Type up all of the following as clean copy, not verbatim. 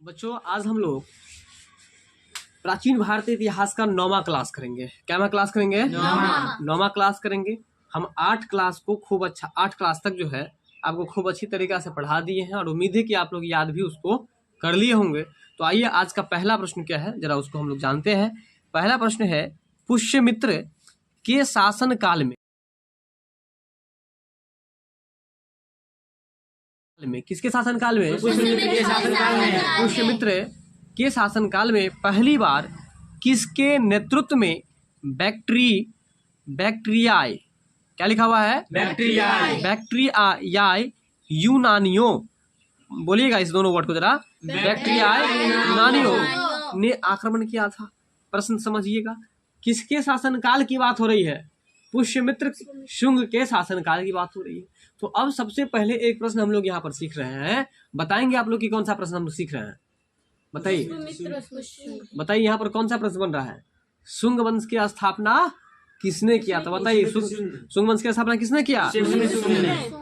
बच्चों आज हम लोग प्राचीन भारतीय इतिहास का 9वां क्लास करेंगे। क्या क्लास करेंगे? 9वां क्लास करेंगे। हम 8 क्लास को खूब अच्छा 8 क्लास तक जो है आपको खूब अच्छी तरीके से पढ़ा दिए हैं और उम्मीद है कि आप लोग याद भी उसको कर लिए होंगे। तो आइए आज का पहला प्रश्न क्या है जरा उसको हम लोग जानते हैं। पहला प्रश्न है पुष्यमित्र के शासन काल में किसके शासन काल में? पुष्यमित्र के शासन काल में। पुष्यमित्र के शासन काल में पहली बार किसके नेतृत्व में बैक्ट्रियाई क्या लिखा हुआ है? बैक्ट्रियाई यूनानियों, बोलिएगा इस दोनों वर्ड को जरा। बैक्ट्रियाई यूनानियों ने आक्रमण किया था। प्रश्न समझिएगा, किसके शासन काल की बात हो रही है? पुष्यमित्र शुंग के शासन काल की बात हो रही है। तो अब सबसे पहले एक प्रश्न हम लोग यहाँ पर सीख रहे हैं। बताएंगे आप लोग कि कौन सा प्रश्न हम लोग सीख रहे हैं? बताइए यहाँ पर कौन सा प्रश्न बन रहा है? शुंग वंश की स्थापना किसने किया? तो बताइए शुंग वंश की स्थापना किसने किया?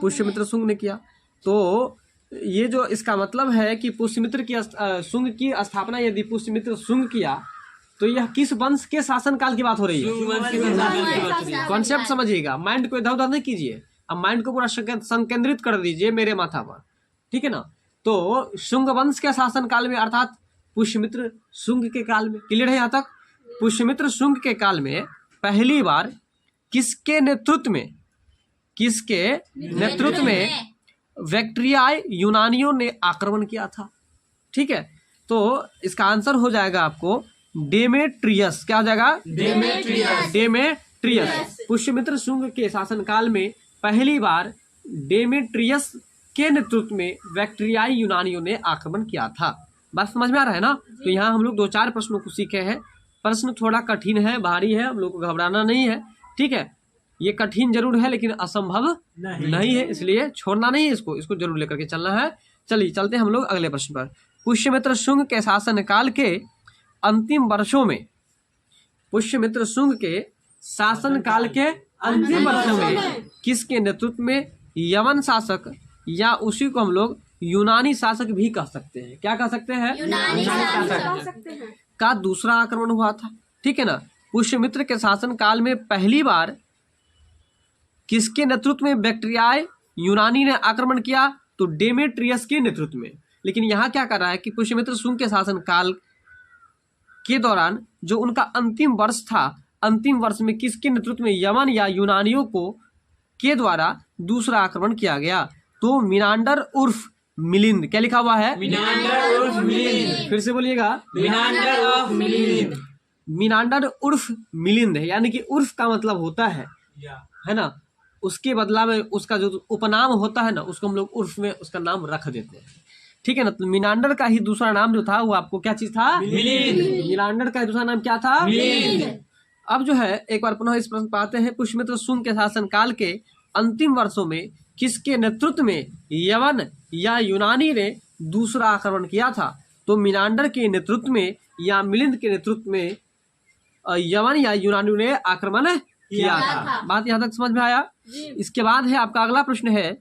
पुष्यमित्र शुंग ने किया। तो ये जो इसका मतलब है कि पुष्यमित्र की शुंग की स्थापना यदि पुष्यमित्र शुंग किया तो यह किस वंश के शासन काल की बात हो रही है? कॉन्सेप्ट समझिएगा, माइंड को इधर उधर नहीं कीजिए। अब माइंड को पूरा संकेंद्रित कर दीजिए मेरे माथा पर, ठीक है ना। तो शुंग वंश के शासन काल में अर्थात पुष्यमित्र शुंग के काल में, क्लियर है यहाँ तक? पुष्यमित्र शुंग के काल में पहली बार किसके नेतृत्व में बैक्ट्रियाई यूनानियों ने आक्रमण किया था? ठीक है, तो इसका आंसर हो जाएगा आपको डेमेट्रियस। क्या हो जाएगा? डेमेट्रियस। पुष्यमित्र शुंग के शासन काल में पहली बार डेमेट्रियस के नेतृत्व में बैक्ट्रियाई यूनानियों ने आक्रमण किया था। बात समझ में आ रहा है ना? तो यहाँ हम लोग 2-4 प्रश्नों को सीखे हैं। प्रश्न थोड़ा कठिन है, भारी है, हम लोग को घबराना नहीं है, ठीक है। ये कठिन जरूर है लेकिन असंभव नहीं है, इसलिए छोड़ना नहीं है, इसको जरूर लेकर के चलना है। चलिए चलते हैं हम लोग अगले प्रश्न पर। पुष्यमित्र शुंग के शासन काल के अंतिम वर्षों में पुष्यमित्र शुंग के शासन काल के अंतिम वर्षों में किसके नेतृत्व में यवन शासक या उसी को हम लोग यूनानी शासक भी कह सकते हैं? क्या कह सकते हैं? यूनानी शासक का दूसरा आक्रमण हुआ था, ठीक है ना। पुष्यमित्र के शासन काल में पहली बार किसके नेतृत्व में बैक्ट्रियाई यूनानी ने आक्रमण किया? तो डेमेट्रियस के नेतृत्व में। लेकिन यहाँ क्या कर रहा है कि पुष्यमित्र शुंग के शासन काल के दौरान जो उनका अंतिम वर्ष था, अंतिम वर्ष में किसके नेतृत्व में यवन या यूनानियों को के द्वारा दूसरा आक्रमण किया गया? तो मिनांडर उर्फ मिलिंद। क्या लिखा हुआ है? मिनांडर उर्फ मिलिंद। फिर से बोलिएगा, मिनांडर उर्फ मिलिंद। मिनांडर उर्फ मिलिंद है, यानी कि उर्फ का मतलब होता है ना, उसके बदला में उसका जो उपनाम होता है ना, उसको हम लोग उर्फ में उसका नाम रख देते हैं, ठीक है ना। तो मिनांडर का ही दूसरा नाम जो था वो आपको क्या चीज था? मिलिंद। मिनांडर का दूसरा नाम क्या था? मिलिंद। अब जो है एक बार पुनः इस प्रश्न पाते हैं। पुष्यमित्र शुंग के शासन काल के अंतिम वर्षों में किसके नेतृत्व में यवन या यूनानी ने दूसरा आक्रमण किया था? तो मिनांडर के नेतृत्व में या मिलिंद के नेतृत्व में यवन या यूनानी ने आक्रमण किया था। बात यहाँ तक समझ में आया? इसके बाद है आपका अगला प्रश्न है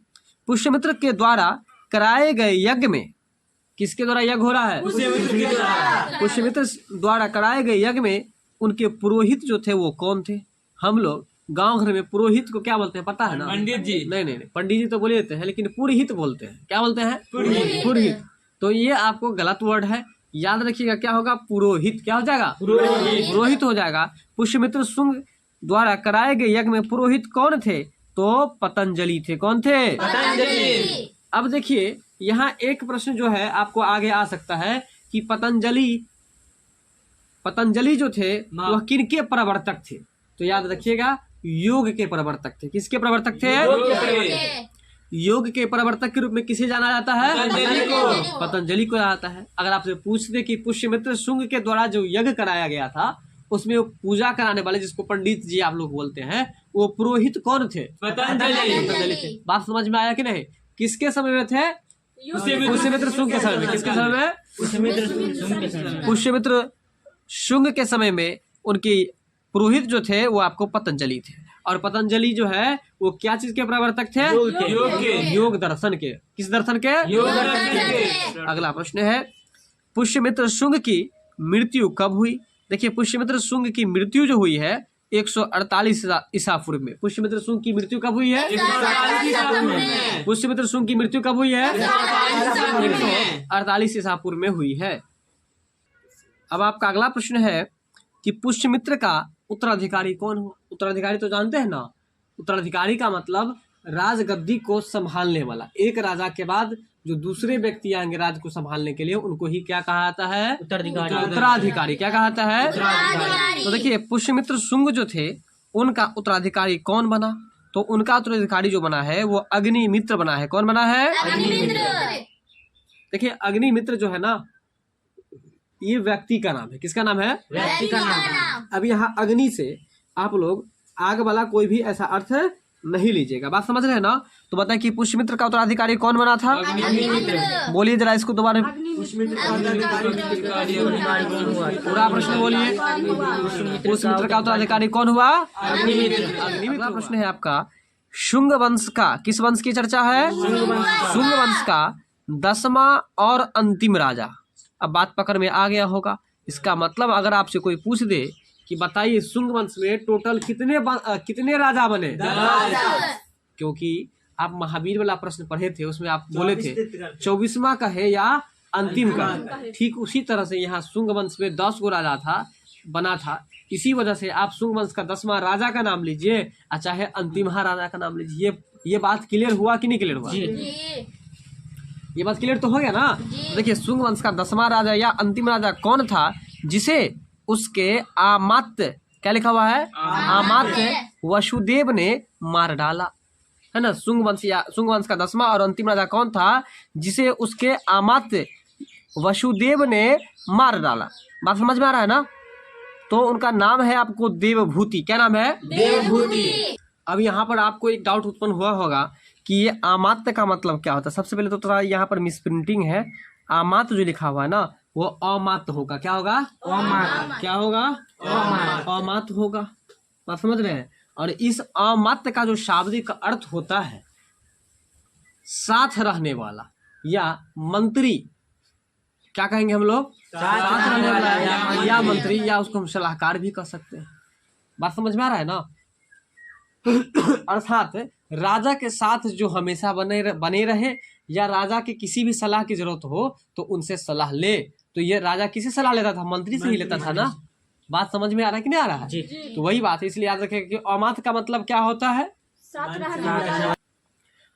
पुष्यमित्र के द्वारा कराए गए यज्ञ में, किसके द्वारा यज्ञ हो रहा है? पुष्यमित्र द्वारा कराए गए यज्ञ में उनके पुरोहित जो थे वो कौन थे? हम लोग गांव घर में पुरोहित को क्या बोलते हैं पता है ना? पंडित जी। नहीं, पंडित जी तो बोले देते हैं, लेकिन पुरोहित बोलते हैं। क्या बोलते हैं? पुरोहित। तो ये आपको गलत वर्ड है, याद रखिएगा। क्या होगा? पुरोहित। क्या हो जाएगा? पुरोहित हो जाएगा। पुष्यमित्र शुंग द्वारा कराए गए यज्ञ में पुरोहित कौन थे? तो पतंजलि थे। कौन थे? पतंजलि। अब देखिए यहाँ एक प्रश्न जो है आपको आगे आ सकता है कि पतंजलि जो थे वह किनके प्रवर्तक थे? तो याद रखिएगा योग के प्रवर्तक थे। किसके प्रवर्तक थे? योग के प्रवर्तक के रूप में किसे जाना जाता है? पतंजलि को जाता है। अगर आपसे पूछते कि पुष्यमित्र शुंग के द्वारा जो यज्ञ कराया गया था उसमें वो पूजा कराने वाले जिसको पंडित जी आप लोग बोलते हैं वो पुरोहित कौन थे? पतंजलि थे। बात समझ में आया कि नहीं? किसके समय में थे? पुष्यमित्र शुंग के समय में। किसके समय में? पुष्यमित्र शुंग के समय में उनकी पुरोहित जो थे वो आपको पतंजलि थे। और पतंजलि जो है वो क्या चीज के प्रवर्तक थे? योग दर्शन के। किस दर्शन के? योग दर्शन के। अगला प्रश्न है पुष्यमित्र शुंग की मृत्यु कब हुई? देखिए पुष्यमित्र शुंग की मृत्यु जो हुई है 148 ईसा पूर्व में। पुष्यमित्र शुंग की मृत्यु कब हुई है? पुष्यमित्र शुंग की मृत्यु कब हुई है? 148 ईसा पूर्व में हुई है। अब आपका अगला प्रश्न है कि पुष्यमित्र का उत्तराधिकारी कौन हो? उत्तराधिकारी तो जानते हैं ना, उत्तराधिकारी का मतलब राजगद्दी को संभालने वाला। एक राजा के बाद जो दूसरे व्यक्ति आएंगे राज को संभालने के लिए, उनको ही क्या कहा जाता है? उत्तराधिकारी। क्या कहा जाता है? तो देखिए पुष्यमित्र शुंग जो थे उनका उत्तराधिकारी कौन बना? तो उनका उत्तराधिकारी जो बना है वो अग्निमित्र बना है। कौन बना है? देखिए अग्निमित्र जो है ना, ये व्यक्ति का नाम है। किसका नाम है? व्यक्ति का नाम। अब यहाँ अग्नि से आप लोग आग वाला कोई भी ऐसा अर्थ नहीं लीजिएगा। बात समझ रहे हैं ना? तो बताएं कि पुष्यमित्र का उत्तराधिकारी कौन बना था? बोलिए जरा इसको दोबारा, पूरा प्रश्न बोलिए। पुष्यमित्र का उत्तराधिकारी कौन हुआ? अग्निमित्र। प्रश्न है आपका, शुंग वंश का, किस वंश की चर्चा है? शुंग वंश का 10वां और अंतिम राजा। अब बात पकड़ में आ गया होगा। इसका मतलब अगर आपसे कोई पूछ दे कि बताइए शुंग वंश में टोटल कितने राजा बने, क्योंकि आप महावीर वाला प्रश्न पढ़े थे, उसमें आप बोले थे 24वां का है या अंतिम का। ठीक उसी तरह से यहाँ शुंग वंश में 10 गो राजा बना था। इसी वजह से आप शुंग वंश का 10वां राजा का नाम लीजिए और चाहे अंतिम राजा का नाम लीजिए। ये बात क्लियर हुआ कि नहीं क्लियर हुआ? ये बात क्लियर तो हो गया ना? देखिए शुंग वंश का 10वां राजा या अंतिम राजा कौन था, जिसे उसके अमात्य, क्या लिखा हुआ है? अमात्य वसुदेव ने मार डाला, है ना? शुंग वंश का 10वां और अंतिम राजा कौन था, जिसे उसके अमात्य वसुदेव ने मार डाला। बात समझ में आ रहा है ना? तो उनका नाम है आपको देवभूति। क्या नाम है? देवभूति। अब यहाँ पर आपको एक डाउट उत्पन्न हुआ होगा कि ये अमात्य का मतलब क्या होता है। सबसे पहले तो थोड़ा यहाँ पर मिसप्रिंटिंग है। अमात्य जो लिखा हुआ है ना, वो अमात्य होगा। क्या होगा? अमात्य। क्या होगा? अमात्य होगा। बात समझ रहे हैं? और इस अमात्य का जो शाब्दिक अर्थ होता है साथ रहने वाला या मंत्री। क्या कहेंगे हम लोग? साथ रहने वाला या मंत्री, या उसको हम सलाहकार भी कह सकते हैं। बात समझ में आ रहा है ना? अर्थात राजा के साथ जो हमेशा बने रहे, या राजा के किसी भी सलाह की जरूरत हो तो उनसे सलाह ले। तो ये राजा किसे सलाह लेता था? मंत्री से ही लेता था ना। बात समझ में आ रहा है कि नहीं आ रहा है? तो वही बात है, इसलिए याद रखें कि अमात्य का मतलब क्या होता है?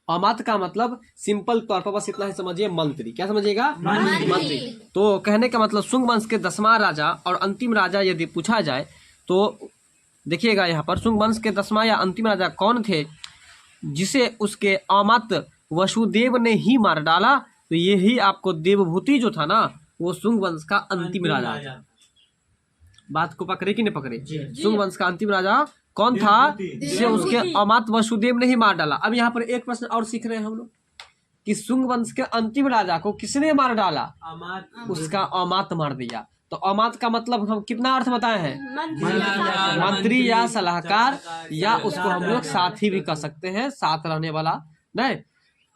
अमात्य का मतलब सिंपल तौर पर बस इतना ही समझिए, मंत्री। क्या समझिएगा? मंत्री। तो कहने का मतलब शुंग वंश के 10वां राजा और अंतिम राजा यदि पूछा जाए तो देखिएगा यहाँ पर शुंग वंश के 10वां या अंतिम राजा कौन थे, जिसे उसके अमात्य वसुदेव ने ही मार डाला। तो ये ही आपको देवभूति जो था ना, वो शुंग वंश का अंतिम राजा था। बात को पकड़े कि नहीं पकड़े? शुंग वंश का अंतिम राजा कौन था, जिसे उसके अमात्य वसुदेव ने ही मार डाला। अब यहाँ पर एक प्रश्न और सीख रहे हैं हम लोग कि शुंग वंश के अंतिम राजा को किसने मार डाला? उसका अमात्य मार दिया। तो अमात्य का मतलब हम कितना अर्थ बताए हैं? मंत्री या सलाहकार, या उसको हम लोग साथी भी कह सकते हैं, साथ रहने वाला। नहीं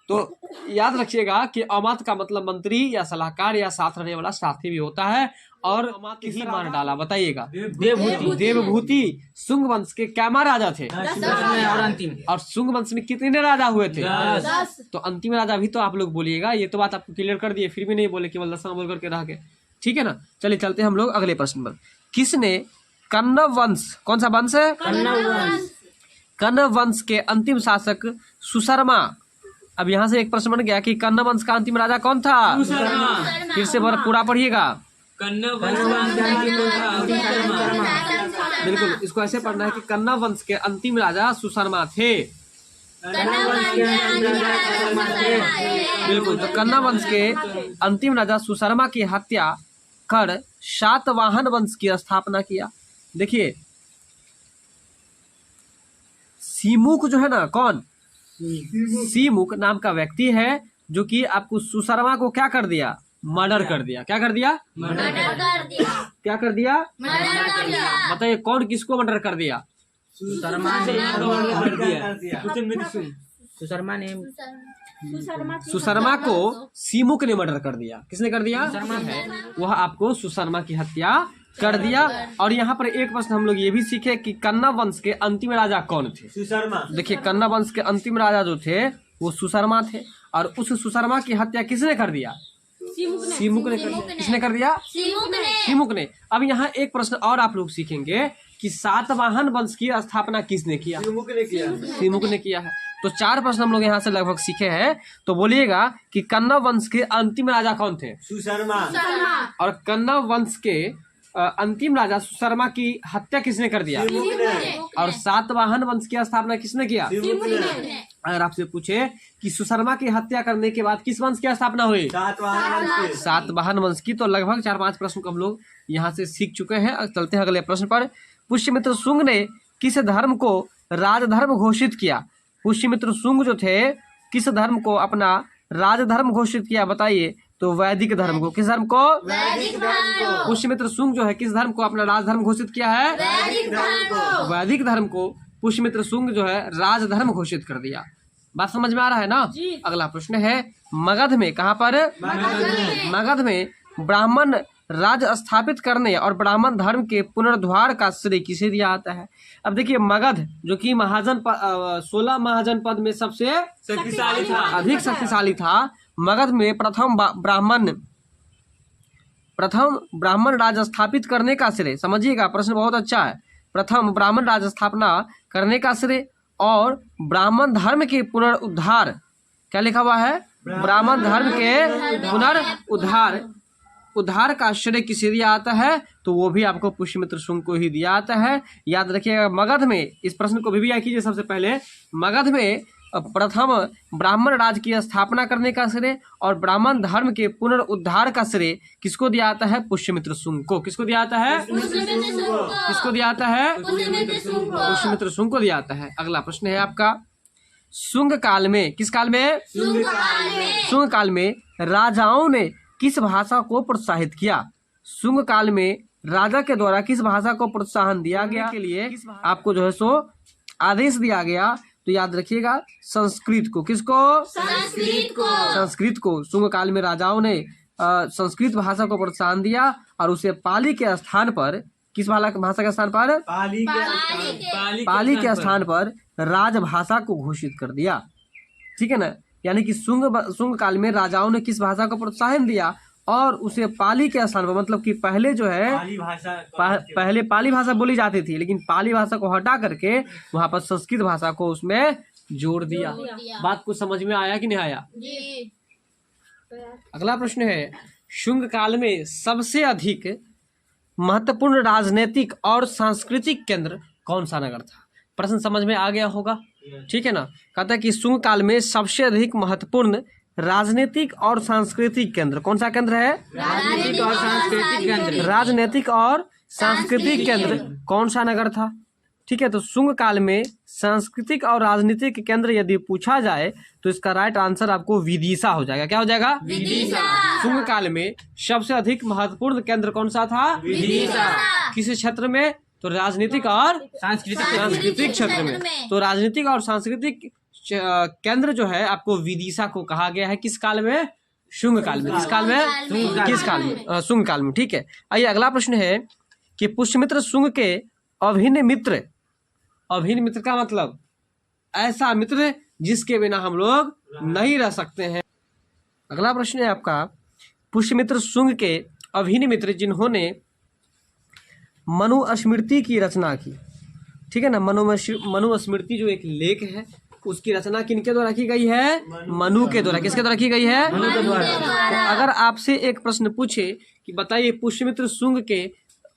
तो याद रखिएगा कि अमात्य का मतलब मंत्री या सलाहकार या साथ रहने वाला साथी भी होता है। और अमात्य ही मार डाला। बताइएगा। देवभूति शुंग वंश के क्या राजा थे? और शुंग वंश में कितने राजा हुए थे? 10। तो अंतिम राजा भी तो आप लोग बोलिएगा। ये तो बात आपको क्लियर कर दिए, फिर भी नहीं बोले, केवल 10 बोल करके रह गए। ठीक है ना? चलिए चलते हैं हम लोग अगले प्रश्न पर। किसने कण्व वंश, कौन सा वंश है? कण्व वंश के अंतिम शासक सुशर्मा। अब यहाँ से एक प्रश्न बन गया कि कण्व वंश का अंतिम राजा कौन था? फिर से पूरा पढ़िएगा। बिल्कुल, इसको ऐसे पढ़ना है कि कण्व वंश के अंतिम राजा सुशर्मा थे। बिल्कुल, तो कण्व वंश के अंतिम राजा सुशर्मा की हत्या कर सातवाहन वंश की स्थापना किया। देखिए सीमुक जो है ना, कौन? सीमुक नाम का व्यक्ति है जो कि आपको सुशर्मा को क्या कर दिया? मर्डर कर दिया। क्या कर दिया? क्या कर दिया? बताइए कौन किसको मर्डर कर दिया? सुशर्मा ने सुशर्मा को सीमुक ने मर्डर कर दिया। किसने कर दिया? वह आपको सुशर्मा की हत्या कर दिया। और यहाँ पर एक प्रश्न हम लोग ये भी सीखे कि कन्ना वंश के अंतिम राजा कौन थे? सुशर्मा। देखिए, कन्ना वंश के अंतिम राजा जो थे वो सुशर्मा थे, और उस सुशर्मा की हत्या किसने कर दिया? सीमुक ने कर दिया। किसने कर दिया? सीमुक ने। अब यहाँ एक प्रश्न और आप लोग सीखेंगे कि सातवाहन वंश की स्थापना किसने किया? सीमुक ने किया। सीमुक ने किया है। तो 4 प्रश्न हम लोग यहाँ से लगभग सीखे हैं। तो बोलिएगा कि कन्ना वंश के अंतिम राजा कौन थे? सुशर्मा। और कन्ना वंश के अंतिम राजा सुशर्मा की हत्या किसने कर दिया? सीमुक ने। और सातवाहन वंश की स्थापना किसने किया? सीमुक ने। अगर आपसे पूछे कि सुशर्मा की हत्या करने के बाद किस वंश की स्थापना हुई? सातवाहन वंश के। सातवाहन वंश की। तो लगभग 4-5 प्रश्न को हम लोग यहाँ से सीख चुके हैं। अब चलते हैं अगले प्रश्न पर। पुष्यमित्र शुंग ने किस धर्म को राजधर्म घोषित किया? पुष्यमित्र शुंग जो थे किस धर्म को अपना राजधर्म घोषित किया? बताइए। तो वैदिक धर्म को। किस धर्म को? वैदिक धर्म को। पुष्यमित्र शुंग जो है किस धर्म को अपना राजधर्म घोषित किया है? वैदिक धर्म को। वैदिक धर्म को पुष्यमित्र शुंग जो है राजधर्म घोषित कर दिया। बात समझ में आ रहा है ना? अगला प्रश्न है मगध में। कहाँ पर? मगध में ब्राह्मण राज स्थापित करने और ब्राह्मण धर्म के पुनरुद्धार का श्रेय किसे दिया जाता है? अब देखिए, मगध जो कि 16 महाजनपद में सबसे शक्तिशाली था। अधिक शक्तिशाली था। मगध में प्रथम ब्राह्मण राज स्थापित करने का श्रेय, समझिएगा प्रश्न बहुत अच्छा है, प्रथम ब्राह्मण राज स्थापना करने का श्रेय और ब्राह्मण धर्म के पुनरुद्धार, क्या लिखा हुआ है? ब्राह्मण धर्म के उद्धार का श्रेय किसे दिया जाता है? तो वो भी आपको पुष्यमित्र शुंग को ही दिया जाता है। याद रखिएगा, मगध में, इस प्रश्न को भी याद कीजिए सबसे पहले, मगध में प्रथम ब्राह्मण राज की स्थापना करने का श्रेय और ब्राह्मण धर्म के पुनरुद्धार का श्रेय किसको दिया जाता है? पुष्यमित्र शुंग को। किसको दिया जाता है? किसको दिया जाता है? पुष्यमित्र शुंग को दिया जाता है। अगला प्रश्न है आपका, शुंग काल में, किस काल में? शुंग काल में राजाओं ने किस भाषा को प्रोत्साहित किया? शुंग काल में राजा के द्वारा किस भाषा को प्रोत्साहन दिया गया के लिए आपको जो है सो आदेश दिया गया? तो याद रखिएगा, संस्कृत को। किसको? संस्कृत को। शुंग काल में राजाओं ने संस्कृत भाषा को प्रोत्साहन दिया और उसे पाली के स्थान पर, किस भाषा के स्थान पर? पाली के स्थान पर राजभाषा को घोषित कर दिया। ठीक है ना? यानी कि शुंग काल में राजाओं ने किस भाषा को प्रोत्साहन दिया और उसे पाली के स्थान पर, मतलब कि पहले जो है पहले पाली भाषा बोली जाती थी, लेकिन पाली भाषा को हटा करके वहां पर संस्कृत भाषा को उसमें जोड़ दिया। बात कुछ समझ में आया कि नहीं आया? अगला प्रश्न है, शुंग काल में सबसे अधिक महत्वपूर्ण राजनीतिक और सांस्कृतिक केंद्र कौन सा नगर था? प्रश्न समझ में आ गया होगा। ठीक है ना? कहता है कि शुंग काल में सबसे अधिक महत्वपूर्ण राजनीतिक और सांस्कृतिक केंद्र कौन सा केंद्र है? राजनीतिक और सांस्कृतिक केंद्र। राजनीतिक और सांस्कृतिक केंद्र कौन सा नगर था? ठीक है, तो शुंग काल में सांस्कृतिक और राजनीतिक केंद्र यदि पूछा जाए तो इसका राइट आंसर आपको विदिशा हो जाएगा। क्या हो जाएगा? विदिशा। शुंग काल में सबसे अधिक महत्वपूर्ण केंद्र कौन सा था? विदिशा। किस क्षेत्र में? तो राजनीतिक और सांस्कृतिक क्षेत्र में। तो राजनीतिक और सांस्कृतिक केंद्र जो है आपको विदिशा को कहा गया है। किस काल में? शुंग काल में। किस काल में? किस काल में? शुंग काल में। ठीक है, आइए अगला प्रश्न है कि पुष्यमित्र शुंग के अभिन्न मित्र, अभिन्न मित्र का मतलब ऐसा मित्र जिसके बिना हम लोग नहीं रह सकते हैं। अगला प्रश्न है आपका, पुष्यमित्र शुंग के अभिन्न मित्र जिन्होंने मनुस्मृति की रचना की। ठीक है ना? मनुस्मृति जो एक लेख है उसकी रचना किनके द्वारा की गई है? मनु के द्वारा। किसके द्वारा की गई है? मनु के द्वारा। तो अगर आपसे एक प्रश्न पूछे कि बताइए पुष्यमित्र शुंग के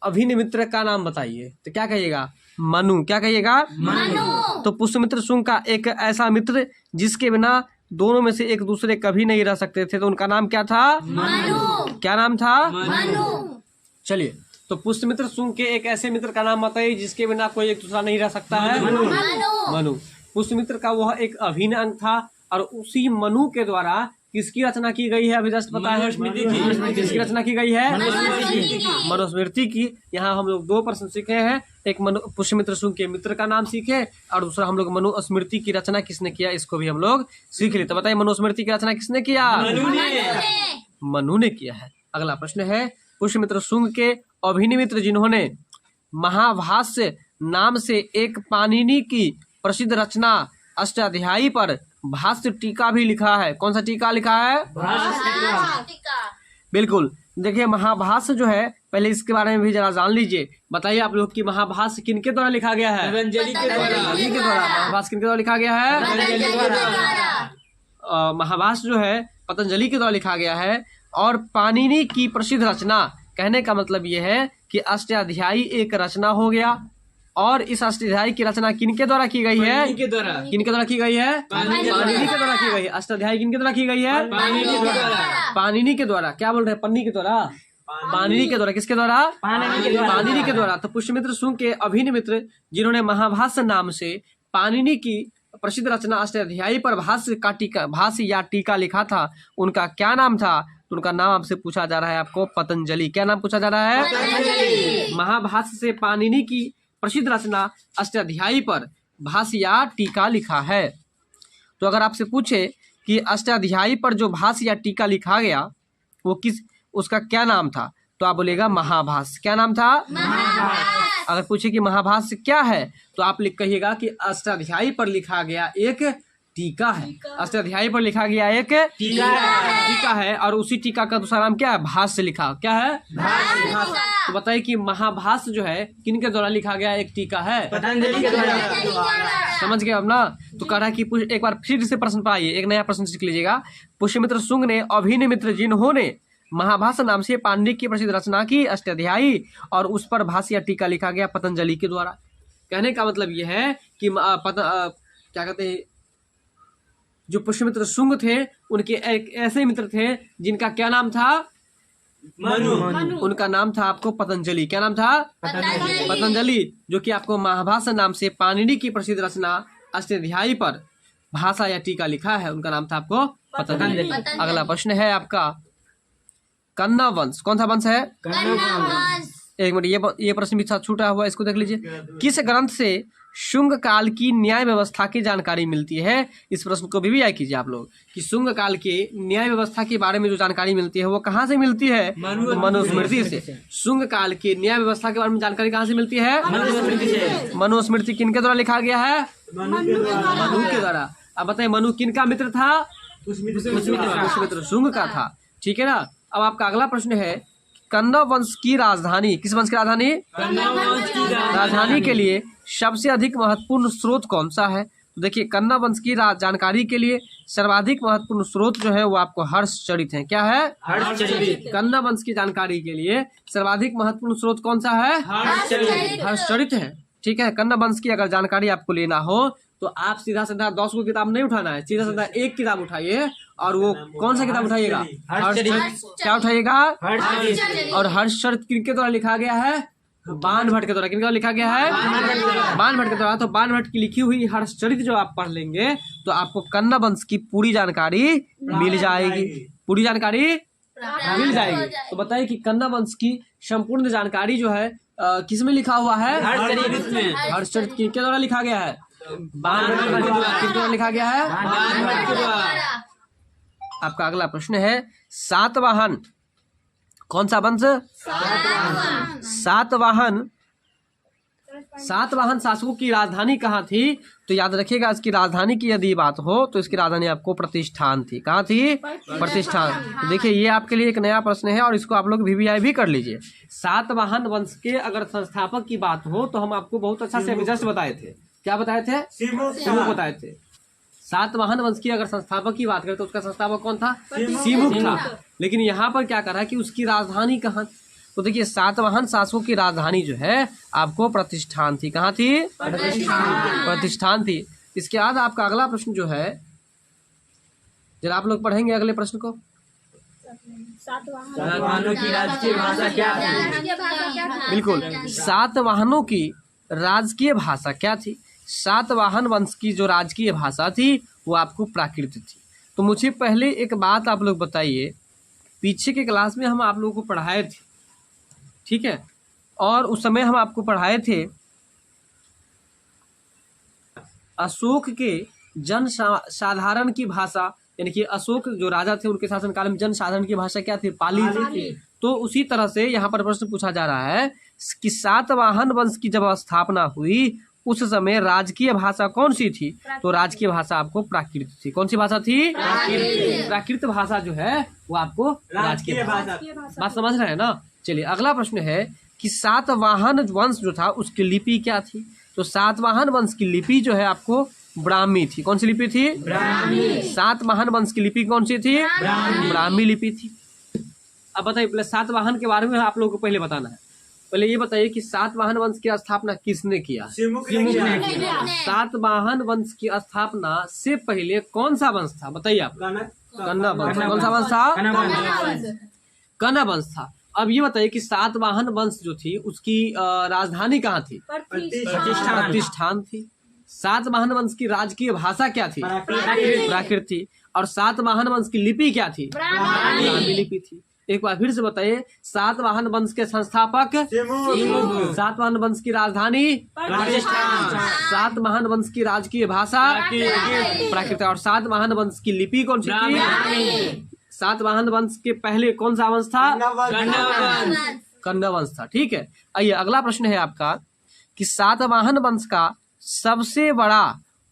अभिन्न मित्र का नाम बताइए, तो क्या कहिएगा? मनु। क्या कहिएगा? मनु। तो पुष्यमित्र शुंग का एक ऐसा मित्र जिसके बिना दोनों में से एक दूसरे कभी नहीं रह सकते थे, तो उनका नाम क्या था? मनु। क्या नाम था? मनु। चलिए, तो पुष्यमित्र शुंग के एक ऐसे मित्र का नाम बताइए जिसके बिना कोई एक दूसरा नहीं रह सकता है। मनु। पुष्यमित्र का वह एक अभिन्न अंग था और उसी मनु के द्वारा किसकी रचना की गई है? अभी जस्ट पता है किसकी रचना की गई है? मनुस्मृति की। यहाँ हम लोग 2 प्रश्न सीखे हैं, एक पुष्यमित्र शुंग के मित्र का नाम सीखे और दूसरा हम लोग मनुस्मृति की रचना किसने किया इसको भी हम लोग सीख लिए। तो बताइए मनुस्मृति की रचना किसने किया? मनु ने किया है। अगला प्रश्न है, पुष्यमित्र शुंग के अभिन्न मित्र जिन्होंने महाभाष्य नाम से एक पाणिनि की प्रसिद्ध रचना अष्टाध्यायी पर भाष्य टीका भी लिखा है। कौन सा टीका लिखा है? बिल्कुल। देखिए महाभाष्य जो है, पहले इसके बारे में भी जरा जान लीजिए। बताइए आप लोग कि महाभाष्य किनके द्वारा लिखा गया है? पतंजलि के द्वारा। महाभाष्य किनके द्वारा लिखा गया है? पतंजलि के द्वारा। महाभाष्य जो है पतंजलि के द्वारा लिखा गया है। और पाणिनि की प्रसिद्ध रचना, कहने का मतलब ये है कि अष्टाध्यायी एक रचना हो गया और इस अष्टाध्यायी की रचना किनके द्वारा की गई है? के द्वारा। किनके द्वारा की गई है? पाणिनि के द्वारा की गई है। अष्टाध्यायी किनके द्वारा की गई है? पाणिनि के द्वारा। पाणिनि के द्वारा। क्या बोल रहे हैं? पन्नी के द्वारा? पाणिनि के द्वारा। किसके द्वारा? पाणिनि के द्वारा। तो पुष्यमित्र शुंग के अभिन्न मित्र जिन्होंने महाभाष्य नाम से पाणिनि की प्रसिद्ध रचना अष्टाध्यायी पर भाष्य या टीका लिखा था, उनका क्या नाम था? तो उनका नाम आपसे पूछा जा रहा है आपको पतंजलि। क्या नाम पूछा जा रहा है? महाभाष्य से पाणिनि की प्रसिद्ध रचना अष्टाध्यायी पर भाष्य या टीका लिखा है। तो अगर आपसे पूछे कि अष्टाध्यायी पर जो भाष्य या टीका लिखा गया वो उसका क्या नाम था, तो आप बोलेगा महाभाष्य। क्या नाम था? अगर पूछे कि महाभाष्य क्या है, तो आप कहिएगा कि अष्टाध्यायी पर लिखा गया एक टीका है। अष्टाध्यायी पर लिखा गया एक टीका है और उसी टीका का दूसरा नाम क्या है? भाष्य लिखा। क्या है? भाष्य। तो बताइए कि महाभाष्य जो है किनके द्वारा लिखा गया एक टीका है? पतंजलि के द्वारा। समझ गए अब ना? तो कह रहा है कि एक बार फिर से प्रश्न पाइए, एक नया प्रश्न सीख लीजिएगा। पुष्यमित्र शुंग ने अभिन्न मित्र जिन्होंने महाभाष्य नाम से पाणिनि की प्रसिद्ध रचना की अष्टाध्यायी और उस पर भाष्य या टीका लिखा गया पतंजलि के द्वारा। कहने का मतलब यह है कि क्या कहते हैं, जो पुष्यमित्र शुंग थे उनके एक ऐसे मित्र थे जिनका क्या नाम था? मनु। उनका नाम था आपको पतंजलि। क्या नाम था? पतंजलि। जो कि आपको महाभाष्य नाम से पाणिनि की प्रसिद्ध रचना अष्टाध्यायी पर भाषा या टीका लिखा है, उनका नाम था आपको पतंजलि। अगला प्रश्न है आपका कन्ना वंश। कौन सा वंश है? एक मिनट, ये प्रश्न भी छूटा हुआ, इसको देख लीजिए। किस ग्रंथ से शुंग काल की न्याय व्यवस्था की जानकारी मिलती है? इस प्रश्न को भी याद कीजिए आप लोग कि शुंग काल के न्याय व्यवस्था के बारे में जो जानकारी मिलती है वो कहाँ से मिलती है? मनुस्मृति से। शुंग काल के न्याय व्यवस्था के बारे में जानकारी कहाँ से मिलती है? मनुस्मृति से। मनुस्मृति किनके द्वारा लिखा गया है? मनु के द्वारा। अब बताइए मनु किनका मित्र था? पुष्यमित्र शुंग का था। ठीक है ना? अब आपका अगला प्रश्न है, कन्ना वंश की राजधानी, किस वंश की राजधानी? राजधानी के लिए सबसे अधिक महत्वपूर्ण स्रोत कौन सा है? तो देखिए कन्ना वंश की जानकारी के लिए सर्वाधिक महत्वपूर्ण स्रोत जो है वो आपको हर्षचरित है। क्या है? हर्षचरित। कन्ना वंश की जानकारी के लिए सर्वाधिक महत्वपूर्ण स्रोत कौन सा है? हर्षचरित है। ठीक है। कन्ना वंश की अगर जानकारी आपको लेना हो तो आप सीधा 10 को किताब नहीं उठाना है, सीधा एक किताब उठाइए और वो कौन सा किताब उठाइएगा? हर्षचरित। क्या उठाइएगा? और हर्षचरित किनके द्वारा लिखा गया है? बाण भट्ट के द्वारा। किनके द्वारा लिखा गया है? बाण भट्ट के द्वारा। तो बाण भट्ट की लिखी हुई हर्षचरित जो आप पढ़ लेंगे तो आपको कन्ना वंश की पूरी जानकारी मिल जाएगी। पूरी जानकारी मिल जाएगी। तो बताइए कि कन्ना वंश की संपूर्ण जानकारी जो है किसमें लिखा हुआ है? हर्षचरित में। हर्षचरित किनके द्वारा लिखा गया है? बाण भट्ट के द्वारा लिखा गया है। आपका अगला प्रश्न है सातवाहन। कौन सा वंश? सातवाहन शासकों की राजधानी कहाँ थी? तो याद रखिएगा इसकी राजधानी की यदि बात हो तो इसकी राजधानी आपको प्रतिष्ठान थी। कहाँ थी? प्रतिष्ठान। तो देखिए ये आपके लिए एक नया प्रश्न है और इसको आप लोग VVI भी कर लीजिए। सातवाहन वंश के अगर संस्थापक की बात हो तो हम आपको बहुत अच्छा से जस्ट बताए थे। क्या बताए थे? सिमुक बताए थे। सातवाहन वंश की अगर संस्थापक की बात करें तो उसका संस्थापक कौन था? सिमुक था। लेकिन यहाँ पर क्या कर रहा है कि उसकी राजधानी कहाँ? तो देखिए सातवाहन शासकों की राजधानी जो है आपको प्रतिष्ठान थी। कहाँ थी? प्रतिष्ठान थी। इसके बाद आपका अगला प्रश्न जो है जरा आप लोग पढ़ेंगे अगले प्रश्न को। सातवाहनों की राजकीय भाषा क्या थी? बिल्कुल। सातवाहनों की राजकीय भाषा क्या थी? सातवाहन वंश की जो राजकीय भाषा थी वो आपको प्राकृत थी। तो मुझे पहले एक बात आप लोग बताइए, पीछे के क्लास में हम आप लोगों को पढ़ाए थे, ठीक है, और उस समय हम आपको पढ़ाए थे अशोक के जन साधारण की भाषा, यानी कि अशोक जो राजा थे उनके शासनकाल में जन साधारण की भाषा क्या थी? पाली थी। तो उसी तरह से यहाँ पर प्रश्न पूछा जा रहा है कि सातवाहन वंश की जब स्थापना हुई उस समय राजकीय भाषा कौन सी थी? तो राजकीय भाषा आपको प्राकृत थी। कौन सी भाषा थी? प्राकृत भाषा जो है वो आपको राजकीय भाषा। बात समझ रहे हैं ना? चलिए अगला प्रश्न है कि सातवाहन वंश जो था उसकी लिपि क्या थी? तो सातवाहन वंश की लिपि जो है आपको ब्राह्मी थी। कौन सी लिपि थी? ब्राह्मी। सातवाहन वंश की लिपि कौन सी थी? ब्राह्मी लिपि थी। अब बताइए, पहले सातवाहन के बारे में आप लोगों को पहले बताना है। पहले ये बताइए कि सातवाहन वंश की स्थापना किसने किया? सातवाहन वंश की स्थापना से पहले कौन सा वंश था? बताइए आप। कन्ना वंश। कौन सा वंश था? कन्ना वंश था। अब ये बताइए कि सातवाहन वंश जो थी उसकी राजधानी कहाँ थी? प्रतिष्ठान थी। सातवाहन वंश की राजकीय भाषा क्या थी? प्राकृत थी। और सातवाहन वंश की लिपि क्या थी? ब्राह्मी लिपि थी। एक बार फिर से बताइए, सातवाहन वंश के संस्थापक? सातवाहन वंश की राजधानी? सातवाहन वंश की राजकीय भाषा? प्राकृत। और सातवाहन वंश की लिपि कौन सी थी? सातवाहन वंश के पहले कौन सा वंश था? कन्ना वंश था। ठीक है, आइए अगला प्रश्न है आपका कि सातवाहन वंश का सबसे बड़ा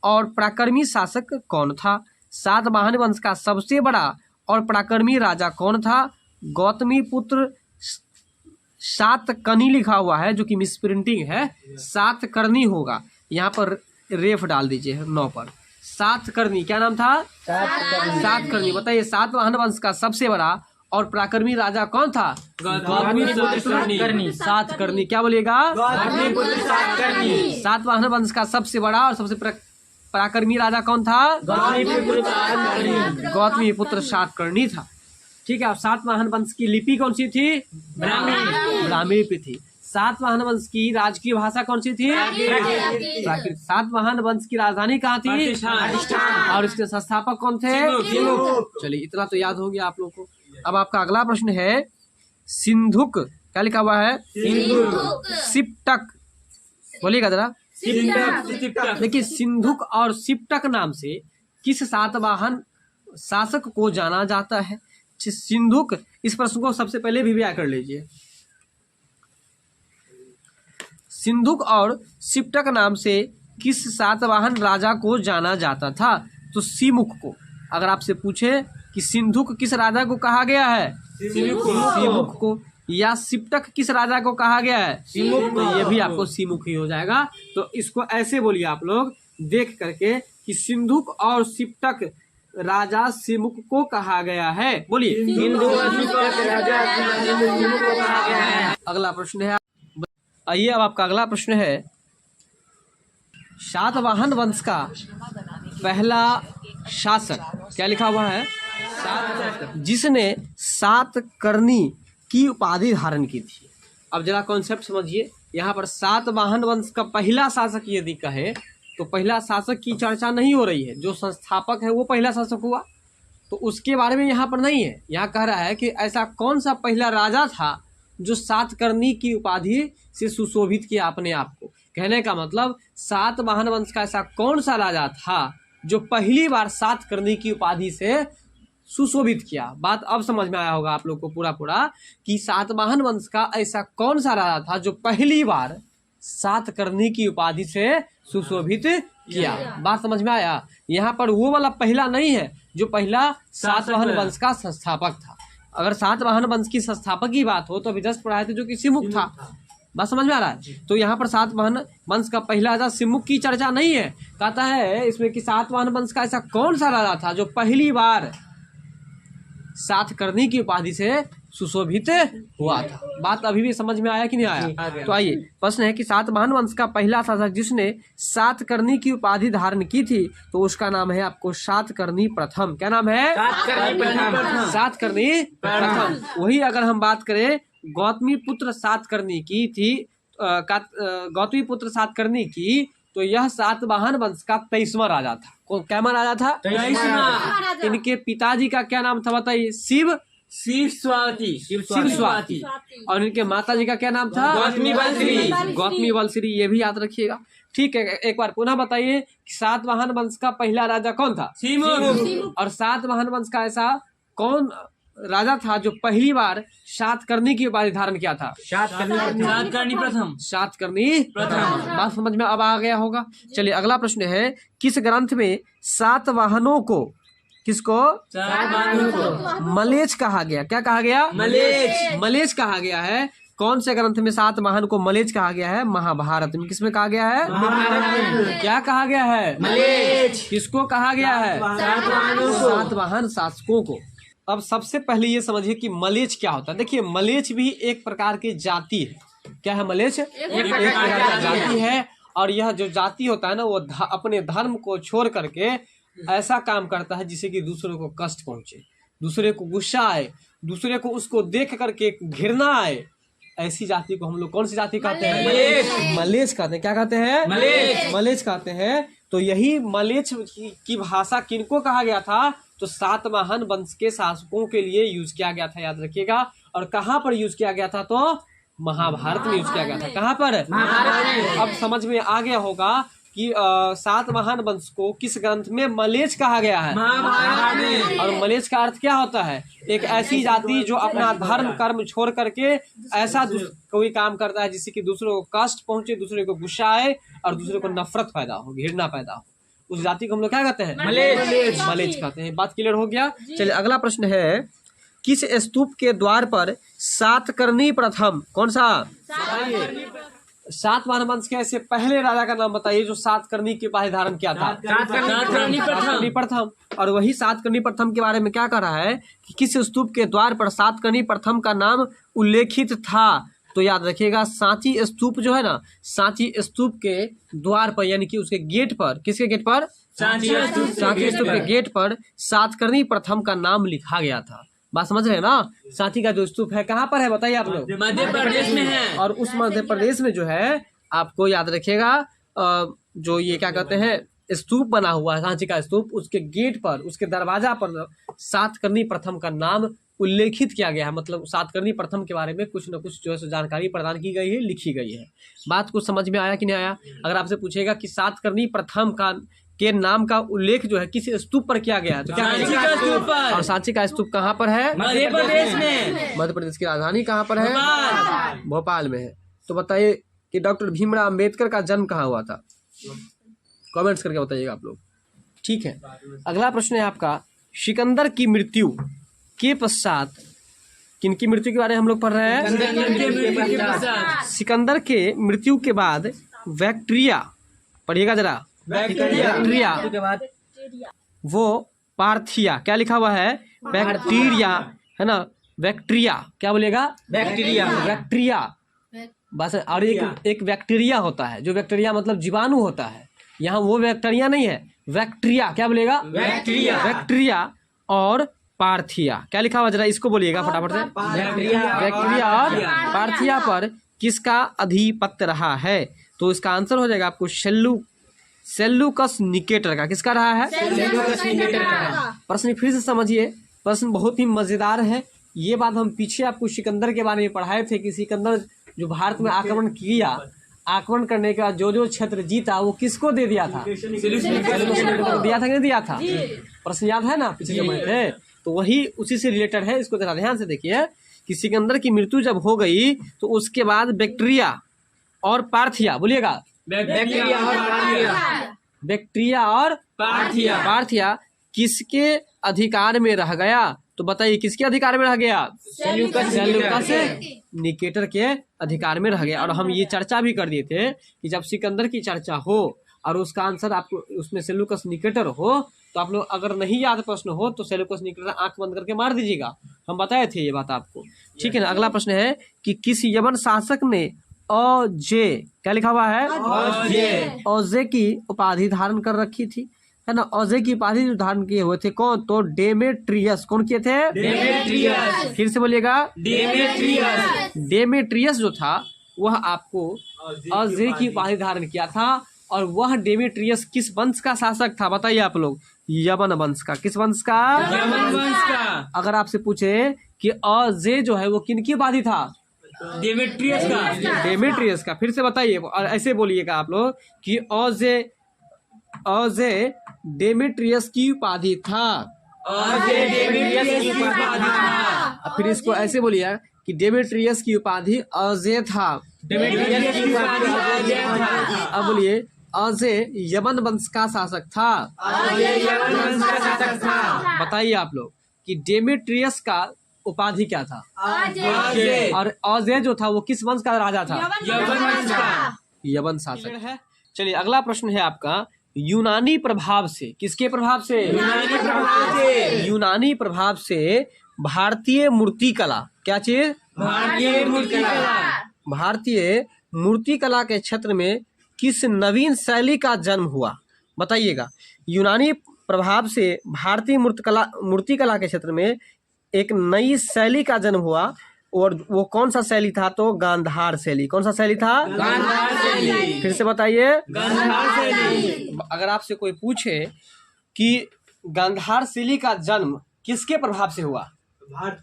और पराक्रमी शासक कौन था? सातवाहन वंश का सबसे बड़ा और पराक्रमी राजा कौन था? गौतमी पुत्र सातकर्णी लिखा हुआ है जो कि मिसप्रिंटिंग है, सातकर्णी होगा। यहाँ पर रेफ डाल दीजिए 9 पर। सातकर्णी क्या नाम था? सातकर्णी। बताइए, सातवाहन वंश का सबसे बड़ा और पराक्रमी राजा कौन था? गौतमी पुत्र सातकर्णी। क्या बोलिएगा? सातवाहन वंश का सबसे बड़ा और सबसे पराक्रमी राजा कौन था? गौतमी पुत्र सातकर्णी था। ठीक है। अब सातवाहन वंश की लिपि कौन सी थी? ब्राह्मी लिपि थी। सातवाहन वंश की राजकीय भाषा कौन सी थी? प्राकृत। सातवाहन वंश की राजधानी कहाँ थी? और इसके संस्थापक कौन थे? चलिए इतना तो याद हो गया आप लोग को। अब आपका अगला प्रश्न है, सिंधुक क्या लिखा हुआ है? सिप्टक। बोलिएगा जरा। देखिए, सिंधुक और सिप्टक नाम से किस सातवाहन शासक को जाना जाता है? सिंधुक, इस प्रश्न को सबसे पहले भी कर लीजिए। सिंधुक और सिप्टक नाम से किस सातवाहन राजा को जाना जाता था? तो सिमुक को। अगर आपसे पूछे कि सिंधुक किस राजा को कहा गया है? सिमुक को। या सिप्टक किस राजा को कहा गया है? सिमुक। तो ये भी आपको सिमुक ही हो जाएगा। तो इसको ऐसे बोलिए आप लोग देख करके कि सिंधुक और सिप्टक राजा सिमुक को कहा गया है। बोलिए। अगला प्रश्न है, आइए अब आपका अगला प्रश्न है, सातवाहन वंश का पहला शासक क्या लिखा हुआ है? जिसने सातकर्णी की उपाधि धारण की थी। अब जरा कॉन्सेप्ट समझिए। यहाँ पर सातवाहन वंश का पहला शासक यदि कहे तो पहला शासक की चर्चा नहीं हो रही है। जो संस्थापक है वो पहला शासक हुआ, तो उसके बारे में यहाँ पर नहीं है। यहाँ कह रहा है कि ऐसा कौन सा पहला राजा था जो सातकर्णी की उपाधि से सुशोभित किया अपने आप को। कहने का मतलब सातवाहन वंश का ऐसा कौन सा राजा था जो पहली बार सातकर्णी की उपाधि से सुशोभित किया। बात अब समझ में आया होगा आप लोग को पूरा कि सातवाहन वंश का ऐसा कौन सा राजा था जो पहली बार सातकर्णी की उपाधि से सुशोभित किया। बात समझ में आया? यहाँ पर वो वाला पहला नहीं है जो पहला सातवाहन वंश का संस्थापक था। अगर सातवाहन वंश की संस्थापक की बात हो तो अभी जस्ट पढ़ाए थे जो कि सिमुक था। बात समझ में आ रहा है? तो यहाँ पर सातवाहन वंश का पहला राजा सिमुक की चर्चा नहीं है। कहता है इसमें कि सातवाहन वंश का ऐसा कौन सा राजा था जो पहली बार सातकर्णी की उपाधि से सुशोभित हुआ था। बात अभी भी समझ में आया कि नहीं आया? तो आइए, प्रश्न है कि सातवाहन वंश का पहला शासक जिसने सातकर्णी की उपाधि धारण की थी तो उसका नाम है आपको सातकर्णी प्रथम। क्या नाम है? सातकर्णी प्रथम। वही अगर हम बात करें गौतमी पुत्र सातकर्णी की थी, गौतमी पुत्र सातकर्णी की तो यह सातवाहन वंश का 23वां राजा था। कैमन राजा था? 23वां। इनके पिताजी का क्या नाम था बताइए? शिव स्वाति। और इनके माता जी का क्या नाम था? गौतमी बलश्री। गौतमी बलश्री, ये भी याद रखिएगा। ठीक है, एक बार पुनः बताइए कि सातवाहन वंश का पहला राजा कौन था? और सातवाहन वंश का ऐसा कौन राजा था जो पहली बार सातकर्णी की उपाधि धारण किया था? सातकर्णी प्रथम। सातकर्णी प्रथम। बात समझ में अब आ गया होगा। चलिए अगला प्रश्न है, किस ग्रंथ में सातवाहनों को, किसको? मलेच्छ कहा गया? क्या कहा गया? मलेच्छ कहा गया है। कौन से ग्रंथ में सातवाहन को मलेच्छ कहा गया है? महाभारत में। किसमें कहा गया है? क्या कहा गया है? मलेच्छ। किसको कहा गया है? सातवाहन शासकों को। अब सबसे पहले ये समझिए कि मलेच्छ क्या होता है। देखिए, मलेच्छ भी एक प्रकार की जाति है। क्या है मलेच्छ? एक प्रकार की जाति है। और यह जो जाति होता है ना, वो अपने धर्म को छोड़ करके ऐसा काम करता है जिससे कि दूसरों को कष्ट पहुंचे, दूसरे को गुस्सा आए, दूसरे को उसको देख करके घृणा आए। ऐसी जाति को हम लोग कौन सी जाति कहते हैं? मलेच्छ कहते हैं। क्या कहते हैं? मलेच्छ कहते हैं। तो यही मलेच्छ की भाषा किनको कहा गया था? तो सातवाहन वंश के शासकों के लिए यूज किया गया था, याद रखिएगा। और कहाँ पर यूज किया गया था? तो महाभारत में यूज किया गया था। कहाँ पर? अब समझ में आ गया होगा कि सातवाहन वंश को किस ग्रंथ में मलेच्छ कहा गया है? और मलेच्छ का अर्थ क्या होता है? एक ऐसी जाति जो अपना धर्म कर्म छोड़ करके ऐसा कोई काम करता है जिससे कि दूसरों को कष्ट पहुंचे, दूसरे को गुस्सा आए और दूसरे को नफरत पैदा हो, घृणा पैदा हो। उस जाति को हम लोग क्या कहते हैं? मलेच्छ कहते हैं। बात क्लियर हो गया। चलिए अगला प्रश्न है, किस स्तूप के द्वार पर सातकर्णी प्रथम, कौन सा? सातवाहन वंश के ऐसे पहले राजा का नाम बताइए जो सातकर्णी की उपाधि धारण किया था? सातकर्णी प्रथम। और वही सातकर्णी प्रथम के बारे में क्या कह रहा है कि किस स्तूप के द्वार पर सातकर्णी प्रथम का नाम उल्लेखित था? तो याद रखिएगा, सांची स्तूप जो है ना, सांची स्तूप के द्वार पर यानी कि उसके गेट पर, किसके गेट पर? सांची स्तूप के गेट पर सातकर्णी प्रथम का नाम लिखा गया था। बात समझ रहे हैं ना? सांची का जो स्तूप है कहाँ पर है बताइए आप लोग? मध्य प्रदेश में है। और उस मध्य प्रदेश में जो है, आपको याद रखिएगा, जो ये क्या कहते हैं, स्तूप बना हुआ है सांची का स्तूप, उसके गेट पर, उसके दरवाजा पर सातकर्णी प्रथम का नाम उल्लेखित किया गया है। मतलब सातकर्णी प्रथम के बारे में कुछ न कुछ जो है जानकारी प्रदान की गई है, लिखी गई है। बात कुछ समझ में आया कि नहीं आया? अगर आपसे पूछेगा कि सातकर्णी प्रथम का के नाम का उल्लेख जो है किस स्तूप पर किया गया है, तो क्या कहेंगे? और सांची का स्तूप कहाँ पर है? मध्य प्रदेश में। मध्य प्रदेश की राजधानी कहाँ पर है? भोपाल में है। तो बताइए कि डॉक्टर भीमराव अम्बेडकर का जन्म कहाँ हुआ था? कमेंट्स करके बताइएगा आप लोग। ठीक है, अगला प्रश्न है आपका, सिकंदर की मृत्यु के पश्चात, किनकी मृत्यु के बारे में हम लोग पढ़ रहे हैं? सिकंदर के मृत्यु के बाद बैक्टीरिया, पढ़िएगा जरा, बैक्टीरिया वो पार्थिया, क्या लिखा हुआ है? बैक्टीरिया, है ना? बैक्टीरिया क्या बोलेगा? बैक्टीरिया। बस। और एक बैक्टीरिया होता है, जो बैक्टीरिया मतलब जीवाणु होता है। यहाँ वो बैक्टीरिया नहीं है, बैक्टीरिया। क्या बोलेगा? बैक्टीरिया और पार्थिया। क्या लिखा हुआ जरा इसको बोलिएगा फटाफट से। बैक्टीरिया और पार्थिया पर किसका अधिपत्य रहा है? तो इसका आंसर हो जाएगा आपको सेल्यूकस निकेटर का। किसका रहा है? सेल्यूकस निकेटर का। प्रश्न फिर से समझिए, प्रश्न बहुत ही मजेदार है। ये बात हम पीछे आपको सिकंदर के बारे में पढ़ाए थे कि सिकंदर जो भारत में आक्रमण किया, आक्रमण करने का जो क्षेत्र जीता वो किसको दे दिया था? दिया था कि नहीं दिया था? प्रश्न याद है ना पीछे जब थे? तो वही उसी से रिलेटेड है। इसको जरा ध्यान से देखिए कि सिकंदर की मृत्यु जब हो गई तो उसके बाद बैक्टीरिया और पार्थिया, बोलिएगा, बैक्टीरिया और पार्थिया किसके अधिकार में रह गया? तो बताइए किसके अधिकार में रह गया? सेल्यूकस निकेटर के अधिकार में रह गया। और हम ये चर्चा भी कर दिए थे कि जब सिकंदर की चर्चा हो और उसका आंसर आपको उसमें सेल्यूकस निकेटर हो, तो आप लोग अगर नहीं याद प्रश्न हो तो सेल्यूकस निकेटर आंख बंद करके मार दीजिएगा। हम बताए थे ये बात आपको, ठीक है ना? अगला प्रश्न है कि किस यवन शासक ने औजे, क्या लिखा हुआ है? औजे की उपाधि धारण कर रखी थी, है ना? औजे की उपाधि जो धारण किए हुए थे कौन? तो डेमेट्रियस। कौन किए थे? डेमेट्रियस। फिर से बोलिएगा, डेमेट्रियस जो था वह आपको औजे की उपाधि धारण किया था। और वह डेमेट्रियस किस वंश का शासक था? बताइए आप लोग। यवन वंश का। किस वंश का? यमन वंश का। अगर आपसे पूछे कि औजे जो है वो किनकी उपाधि था? डेमेट्रियस का। डेमेट्रियस का। फिर से बताइए और ऐसे बोलिएगा आप लोग कि औजे डेमेट्रियस की उपाधि था। औजे डेमेट्रियस की उपाधि था। फिर इसको ऐसे बोलिए कि डेमेट्रियस की उपाधि औजे था। डेमेट्रियस की उपाधि औजे था। अब बोलिए औजे यवन वंश का शासक था। औजे यमन वंश का शासक था। बताइए आप लोग कि डेमेट्रियस का उपाधि क्या था? औजे। और औजे जो था वो किस वंश का राजा था? यमन वंश का। यवन शासक है। चलिए अगला प्रश्न है आपका, यूनानी प्रभाव से। किसके प्रभाव से? यूनानी प्रभाव से। यूनानी प्रभाव से भारतीय मूर्तिकला। क्या चीज? भारतीय मूर्तिकला। भारतीय मूर्तिकला के क्षेत्र में किस नवीन शैली का जन्म हुआ? बताइएगा। यूनानी प्रभाव से भारतीय मूर्तिकला के क्षेत्र में एक नई शैली का जन्म हुआ, और वो कौन सा शैली था? तो गांधार शैली। कौन सा शैली था? गांधार शैली। फिर से बताइए। गांधार शैली। अगर आपसे कोई पूछे कि गांधार शैली का जन्म किसके प्रभाव से हुआ?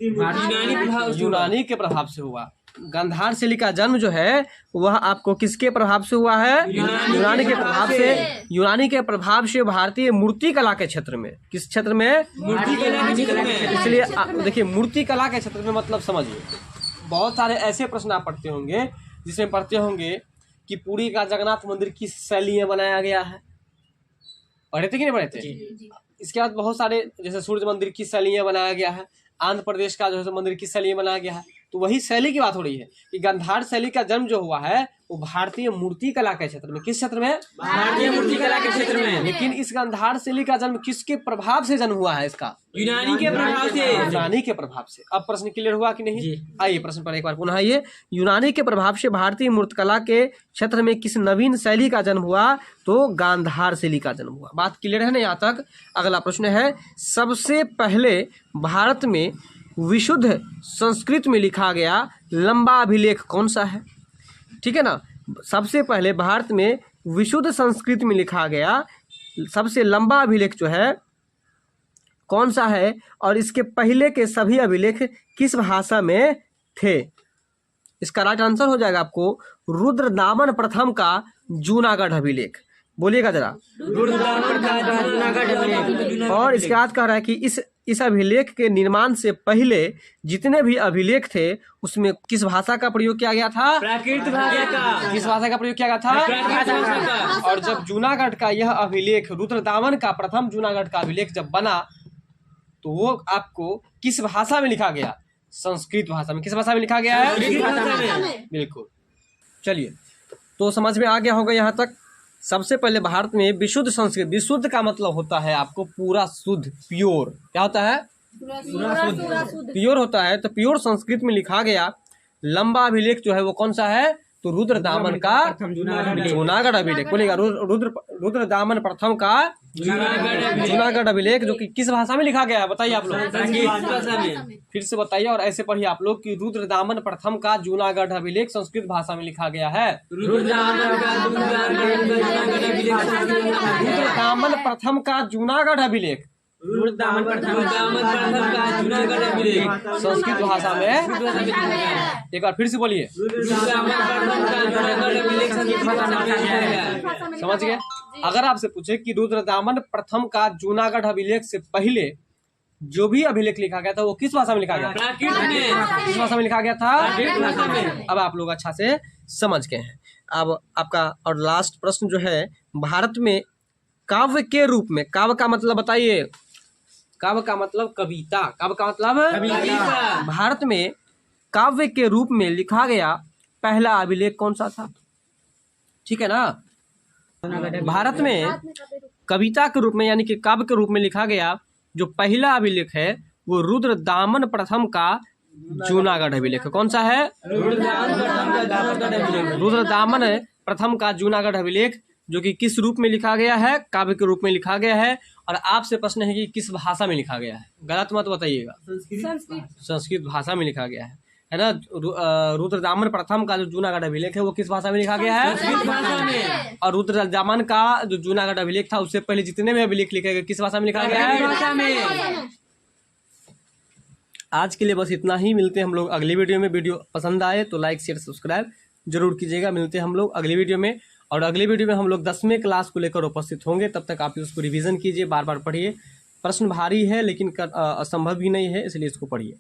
यूनानी प्रभाव से। यूनानी के प्रभाव से हुआ। गांधार शैली का जन्म जो है वह आपको किसके प्रभाव से हुआ है? यूनानी के प्रभाव से। यूनानी के प्रभाव से भारतीय मूर्तिकला के क्षेत्र में। किस क्षेत्र में? मूर्तिकला के क्षेत्र में। इसलिए देखिए मूर्तिकला के क्षेत्र में मतलब समझिए, बहुत सारे ऐसे प्रश्न आप पढ़ते होंगे जिसमें पढ़ते होंगे कि पुरी का जगन्नाथ मंदिर किस शैली में बनाया गया है। पढ़े थे कि नहीं पढ़े थे? इसके बाद बहुत सारे, जैसे सूर्य मंदिर किस शैली में बनाया गया है, आंध्र प्रदेश का जो है मंदिर किस शैली में बनाया गया है। तो वही शैली की बात हो रही है कि गांधार शैली का जन्म जो हुआ है वो भारतीय मूर्तिकला के क्षेत्र में। किस क्षेत्र में? भारतीय मूर्तिकला के क्षेत्र में। लेकिन इस गांधार शैली का जन्म किसके प्रभाव से जन्म हुआ है इसका? यूनानी के प्रभाव से। यूनानी के प्रभाव से। अब प्रश्न क्लियर हुआ कि नहीं? जी। आइए प्रश्न पर एक बार पुनः आइए। यूनानी के प्रभाव से भारतीय मूर्तिकला के क्षेत्र में किस नवीन शैली का जन्म हुआ? तो गांधार शैली का जन्म हुआ। बात क्लियर है ना यहाँ तक? अगला प्रश्न है, सबसे पहले भारत में विशुद्ध संस्कृत में लिखा गया लंबा अभिलेख कौन सा है? ठीक है ना। सबसे पहले भारत में विशुद्ध संस्कृत में लिखा गया सबसे लंबा अभिलेख जो है कौन सा है? और इसके पहले के सभी अभिलेख किस भाषा में थे? इसका राइट आंसर हो जाएगा आपको रुद्रदामन प्रथम का जूनागढ़ अभिलेख। बोलिएगा जरा। रुद्रदामन का जूनागढ़ अभिलेख। और इसके बाद कह रहा है कि इस अभिलेख के निर्माण से पहले जितने भी अभिलेख थे उसमें किस भाषा का प्रयोग किया गया था? प्राकृत भाषा का। किस भाषा का प्रयोग किया गया था? प्राकृत भाषा का। और जब जूनागढ़ का यह अभिलेख, रुद्रदामन का प्रथम जूनागढ़ का अभिलेख जब बना तो वो आपको किस भाषा में लिखा गया? संस्कृत भाषा में। किस भाषा में लिखा गया है? संस्कृत भाषा में। बिल्कुल। चलिए तो समझ में आ गया होगा यहाँ तक। सबसे पहले भारत में विशुद्ध संस्कृत, विशुद्ध का मतलब होता है आपको पूरा शुद्ध, प्योर। क्या होता है? प्योर होता है। तो प्योर संस्कृत में लिखा गया लंबा अभिलेख जो है वो कौन सा है? तो रुद्रदामन का जूनागढ़ अभिलेख। बोलेगा रुद्रदामन प्रथम का जूनागढ़ अभिलेख, जो कि किस भाषा में लिखा गया है? बताइए आप लोग। संस्कृत भाषा में। फिर से बताइए और ऐसे पढ़िए आप लोग कि रुद्रदामन प्रथम का जूनागढ़ अभिलेख संस्कृत भाषा में लिखा गया है। रुद्रदामन का जूनागढ़ अभिलेख संस्कृत भाषा में। रुद्रदामन प्रथम का जूनागढ़ अभिलेख रुद्रदामन प्रथम का जूनागढ़ अभिलेख संस्कृत भाषा में। एक बार फिर से बोलिए। रुद्रदामन प्रथम का जूनागढ़ अभिलेख संस्कृत भाषा में। समझ गए? अगर आपसे पूछे कि रुद्रदामन प्रथम का जूनागढ़ अभिलेख से पहले जो भी अभिलेख लिखा गया था वो किस भाषा में लिखा गया? प्राकृत में। किस भाषा में लिखा गया था? प्राकृत भाषा में। अब आप लोग अच्छा से समझ गए हैं। अब आपका और लास्ट प्रश्न जो है, भारत में काव्य के रूप में, काव्य का मतलब बताइए। काव्य का मतलब कविता। काव्य का मतलब कविता। भारत में काव्य के रूप में लिखा गया पहला अभिलेख कौन सा था? ठीक है ना। भारत में कविता के रूप में यानी कि काव्य के रूप में लिखा गया जो पहला अभिलेख है वो रुद्रदामन प्रथम का जूनागढ़ अभिलेख। कौन सा है? रुद्रदामन प्रथम का जूनागढ़ अभिलेख, जो कि किस रूप में लिखा गया है? काव्य के रूप में लिखा गया है। और आपसे प्रश्न है कि किस भाषा में लिखा गया है? गलत मत बताइएगा। संस्कृत भाषा में लिखा गया है। है ना, रुद्रदामन प्रथम का जो जूनागढ़ अभिलेख है वो किस भाषा में लिखा गया है? संस्कृत भाषा में। और रुद्रदामन का जो जूनागढ़ अभिलेख था उससे पहले जितने में अभिलेख लिखे गए किस भाषा में लिखा गया संस्कृत है? भाषा में। आज के लिए बस इतना ही। मिलते हैं हम लोग अगली वीडियो में। वीडियो पसंद आए तो लाइक शेयर सब्सक्राइब जरूर कीजिएगा। मिलते हैं हम लोग अगली वीडियो में, और अगली वीडियो में हम लोग 10वीं क्लास को लेकर उपस्थित होंगे। तब तक आप उसको रिवीजन कीजिए, बार बार पढ़िए। प्रश्न भारी है लेकिन असंभव भी नहीं है, इसलिए इसको पढ़िए।